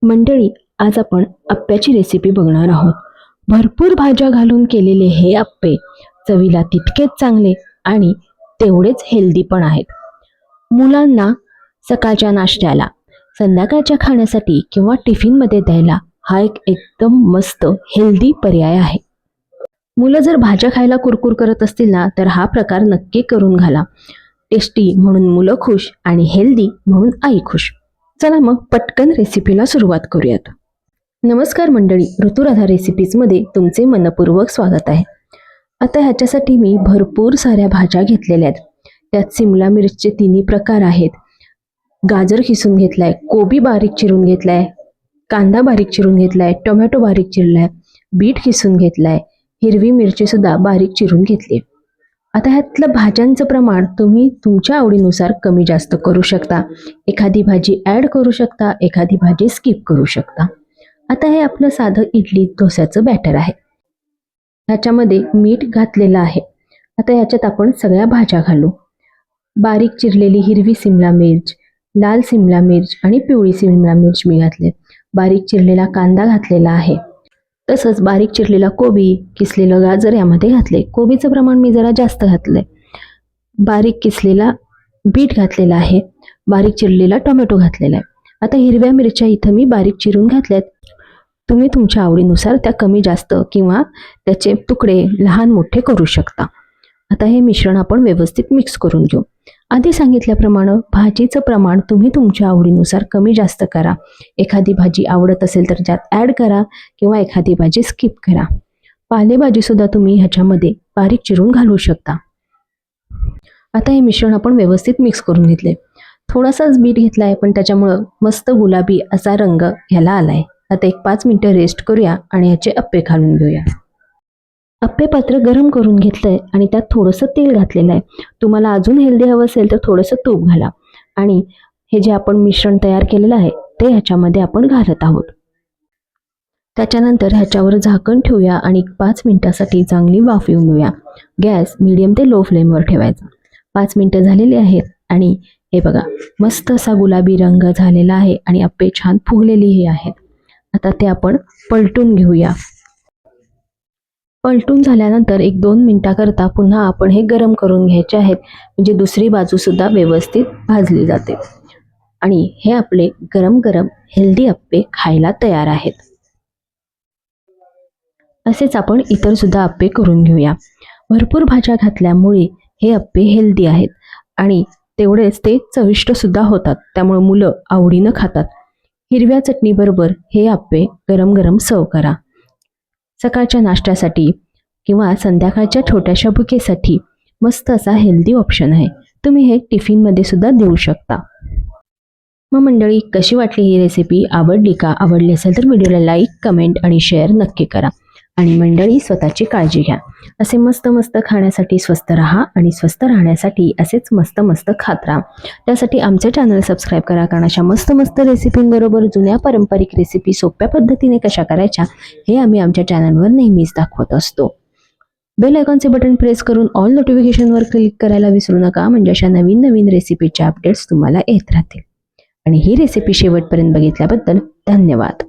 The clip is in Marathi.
मंडळी, आज आपण अप्प्याची रेसिपी बघणार आहोत. भरपूर भाज्या घालून केलेले हे अप्पे चवीला तितकेच चांगले आणि तेवढेच हेल्दी पण आहेत. मुलांना सकाळच्या नाश्त्याला, संध्याकाळच्या खाण्यासाठी किंवा टिफिनमध्ये द्यायला हा एक एकदम मस्त हेल्दी पर्याय आहे. मुलं जर भाज्या खायला कुरकुर करत असतील ना, तर हा प्रकार नक्की करून घाला. टेस्टी म्हणून मुलं खुश आणि हेल्दी म्हणून आई खुश. चला मग पटकन रेसिपीला सुरुवात करूयात. नमस्कार मंडळी, ऋतुराधा रेसिपीजमध्ये तुमचे मनपूर्वक स्वागत आहे. आता ह्याच्यासाठी मी भरपूर साऱ्या भाज्या घेतलेल्या आहेत. त्यात सिमला मिरचीचे तिन्ही प्रकार आहेत, गाजर किसून घेतलाय, कोबी बारीक चिरून घेतलाय, कांदा बारीक चिरून घेतलाय, टोमॅटो बारीक चिरलाय, बीट किसून घेतलाय, हिरवी मिरची सुद्धा बारीक चिरून घेतली. आता ह्यातलं भाज्यांचं प्रमाण तुम्ही तुमच्या आवडीनुसार कमी जास्त करू शकता. एखादी भाजी ॲड करू शकता, एखादी भाजी स्किप करू शकता. आता हे आपलं साधं इडली डोस्याचं बॅटर आहे. ह्याच्यामध्ये मीठ घातलेलं आहे. आता ह्याच्यात आपण सगळ्या भाज्या घालू. बारीक चिरलेली हिरवी सिमला मिर्च, लाल सिमला मिर्च आणि पिवळी सिमला मिर्च मी घातले. बारीक चिरलेला कांदा घातलेला आहे. तसंच बारीक चिरलेला कोबी, किसलेलं गाजर यामध्ये घातले. कोबीचं प्रमाण मी जरा जास्त घातलंय. बारीक किसलेला बीट घातलेला आहे. बारीक चिरलेला टोमॅटो घातलेला आहे. आता हिरव्या मिरच्या इथं मी बारीक चिरून घातल्यात. तुम्ही तुमच्या आवडीनुसार त्या कमी जास्त किंवा त्याचे तुकडे लहान मोठे करू शकता. आता हे मिश्रण आपण व्यवस्थित मिक्स करून घेऊ. आधी सांगितल्याप्रमाणे भाजीचं प्रमाण तुम्ही तुमच्या आवडीनुसार कमी जास्त करा. एखादी भाजी आवडत असेल तर त्यात ॲड करा किंवा एखादी भाजी स्किप करा. पालेभाजी सुद्धा तुम्ही ह्याच्यामध्ये बारीक चिरून घालू शकता. आता हे मिश्रण आपण व्यवस्थित मिक्स करून घेतले. थोडासाच बीट घेतलाय, पण त्याच्यामुळं मस्त गुलाबी असा रंग ह्याला आलाय. आता एक 5 मिनिटं रेस्ट करूया आणि ह्याचे अप्पे घालून घेऊया. अप्पे पात्र गरम करून घेतलंय आणि त्यात थोडंसं तेल घातलेलं आहे. तुम्हाला अजून हेल्दी हवं असेल तर थोडंसं तूप घाला आणि हे जे आपण मिश्रण तयार केलेलं आहे ते ह्याच्यामध्ये आपण घालत आहोत. त्याच्यानंतर ह्याच्यावर झाकण ठेवूया आणि 5 मिनिटासाठी चांगली वाफ येऊन घेऊया. गॅस मीडियम ते लो फ्लेमवर ठेवायचा. 5 मिनिटं झालेली आहेत आणि हे बघा मस्त असा गुलाबी रंग झालेला आहे आणि अप्पे छान फुगलेलीही आहेत. आता ते आपण पलटून घेऊया. पलटून झाल्यानंतर 1-2 मिनिटाकरता पुन्हा आपण हे गरम करून घ्यायचे आहेत, म्हणजे दुसरी बाजूसुद्धा व्यवस्थित भाजली जाते आणि हे आपले गरम गरम हेल्दी अप्पे खायला तयार आहेत. असेच आपण इतर सुद्धा अप्पे करून घेऊया. भरपूर भाज्या घातल्यामुळे हे अप्पे हेल्दी आहेत आणि तेवढेच ते चविष्ट सुद्धा होतात. त्यामुळे मुलं आवडीनं खातात. हिरव्या चटणीबरोबर हे अप्पे गरम गरम सर्व करा. सकाळच्या नाश्त्यासाठी किंवा संध्याकाळच्या छोट्याशा भुकेसाठी मस्त असा हेल्दी ऑप्शन आहे. तुम्ही हे टिफिनमध्ये सुद्धा देऊ शकता. मग मंडळी, कशी वाटली ही रेसिपी? आवडली का? आवडली असेल तर व्हिडिओला लाईक, कमेंट आणि शेअर नक्की करा. आणि मंडळी, स्वतःची काळजी घ्या. असे मस्त मस्त खाण्यासाठी स्वस्थ राहा आणि स्वस्थ राहण्यासाठी असेच मस्त मस्त खात राहा. त्यासाठी आमचे चॅनल सबस्क्राईब करा, कारण अशा मस्त मस्त रेसिपींबरोबर जुन्या पारंपरिक रेसिपी सोप्या पद्धतीने कशा करायच्या हे आम्ही आमच्या चॅनलवर नेहमीच दाखवत असतो. बेल आयकॉनचे बटन प्रेस करून ऑल नोटिफिकेशनवर क्लिक करायला विसरू नका, म्हणजे अशा नवीन नवीन रेसिपीच्या अपडेट्स तुम्हाला येत राहतील. आणि ही रेसिपी शेवटपर्यंत बघितल्याबद्दल धन्यवाद.